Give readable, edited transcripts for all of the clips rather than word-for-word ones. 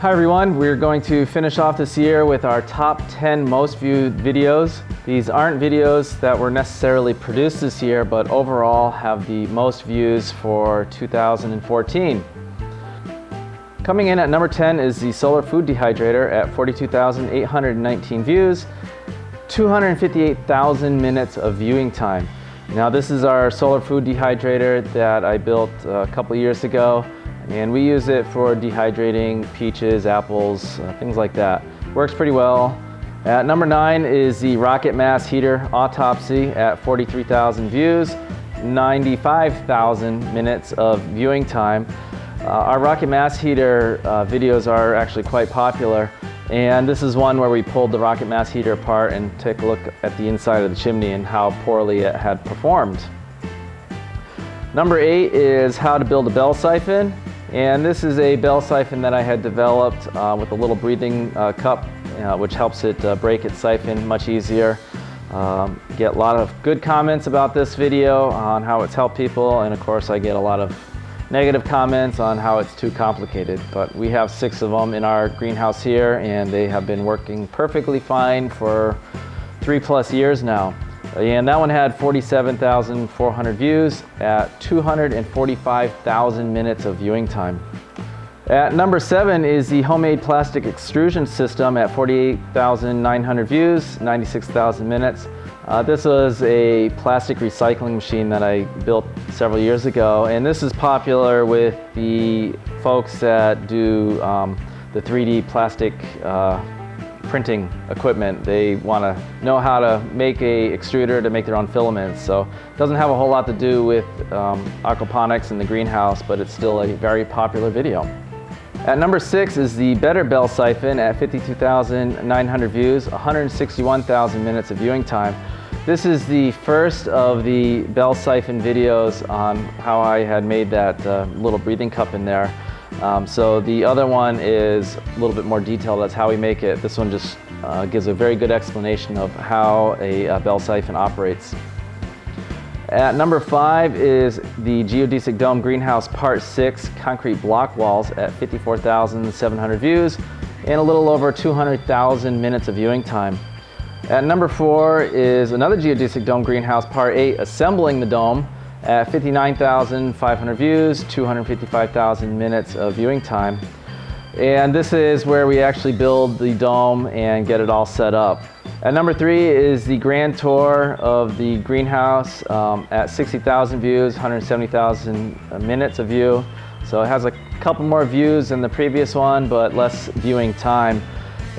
Hi everyone, we're going to finish off this year with our top 10 most viewed videos. These aren't videos that were necessarily produced this year, but overall have the most views for 2014. Coming in at number 10 is the Solar Food Dehydrator at 42,819 views, 258,000 minutes of viewing time. Now this is our solar food dehydrator that I built a couple years ago, and we use it for dehydrating peaches, apples, things like that. Works pretty well. At number 9 is the Rocket Mass Heater Autopsy at 43,000 views, 95,000 minutes of viewing time. Our Rocket Mass Heater videos are actually quite popular, and this is one where we pulled the Rocket Mass Heater apart and took a look at the inside of the chimney and how poorly it had performed. Number 8 is How to Build a Bell Siphon. And this is a bell siphon that I had developed with a little breathing cup, which helps it break its siphon much easier. Get a lot of good comments about this video on how it's helped people, and of course I get a lot of negative comments on how it's too complicated. But we have 6 of them in our greenhouse here, and they have been working perfectly fine for 3+ years now. And that one had 47,400 views at 245,000 minutes of viewing time. At number 7 is the Homemade Plastic Extrusion System at 48,900 views, 96,000 minutes. This was a plastic recycling machine that I built several years ago, and this is popular with the folks that do the 3D plastic printing equipment. They want to know how to make a extruder to make their own filaments. So it doesn't have a whole lot to do with aquaponics in the greenhouse, but it's still a very popular video. At number 6 is the Better Bell Siphon at 52,900 views, 161,000 minutes of viewing time. This is the first of the bell siphon videos on how I had made that little breathing cup in there. So the other one is a little bit more detailed. That's how we make it. This one just gives a very good explanation of how a bell siphon operates. At number 5 is the Geodesic Dome Greenhouse Part 6 Concrete Block Walls at 54,700 views and a little over 200,000 minutes of viewing time. At number 4 is another Geodesic Dome Greenhouse Part 8 Assembling the Dome at 59,500 views, 255,000 minutes of viewing time. And this is where we actually build the dome and get it all set up. At number 3 is the grand tour of the greenhouse at 60,000 views, 170,000 minutes of view. So it has a couple more views than the previous one, but less viewing time.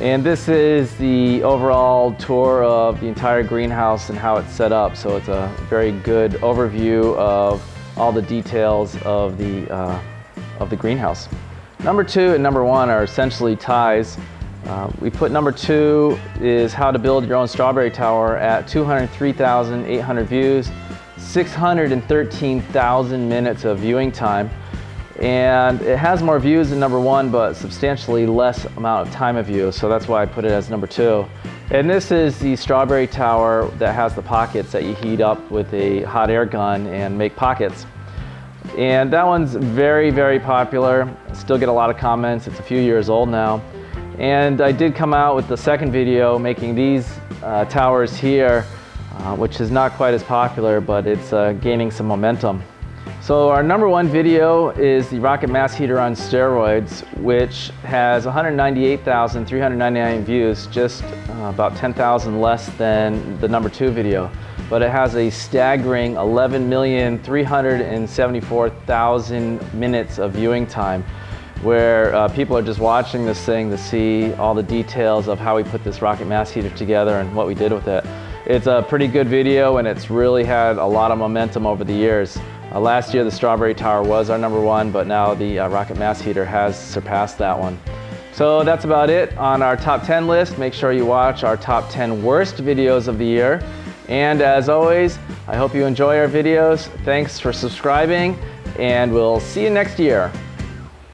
And this is the overall tour of the entire greenhouse and how it's set up. So it's a very good overview of all the details of the greenhouse. Number 2 and number 1 are essentially ties. We put number 2 is How to Build Your Own Strawberry Tower at 203,800 views, 613,000 minutes of viewing time. And it has more views than number 1, but substantially less amount of time of view, so that's why I put it as number 2. And this is the strawberry tower that has the pockets that you heat up with a hot air gun and make pockets. And that one's very, very popular. I still get a lot of comments. It's a few years old now. And I did come out with the second video making these towers here, which is not quite as popular, but it's gaining some momentum. So our number 1 video is the Rocket Mass Heater on steroids, which has 198,399 views, just about 10,000 less than the number 2 video. But it has a staggering 11,374,000 minutes of viewing time, where people are just watching this thing to see all the details of how we put this Rocket Mass Heater together and what we did with it. It's a pretty good video, and it's really had a lot of momentum over the years. Last year the Strawberry Tower was our number 1, but now the Rocket Mass Heater has surpassed that one. So that's about it on our top 10 list. Make sure you watch our top 10 worst videos of the year. And as always, I hope you enjoy our videos. Thanks for subscribing, and we'll see you next year.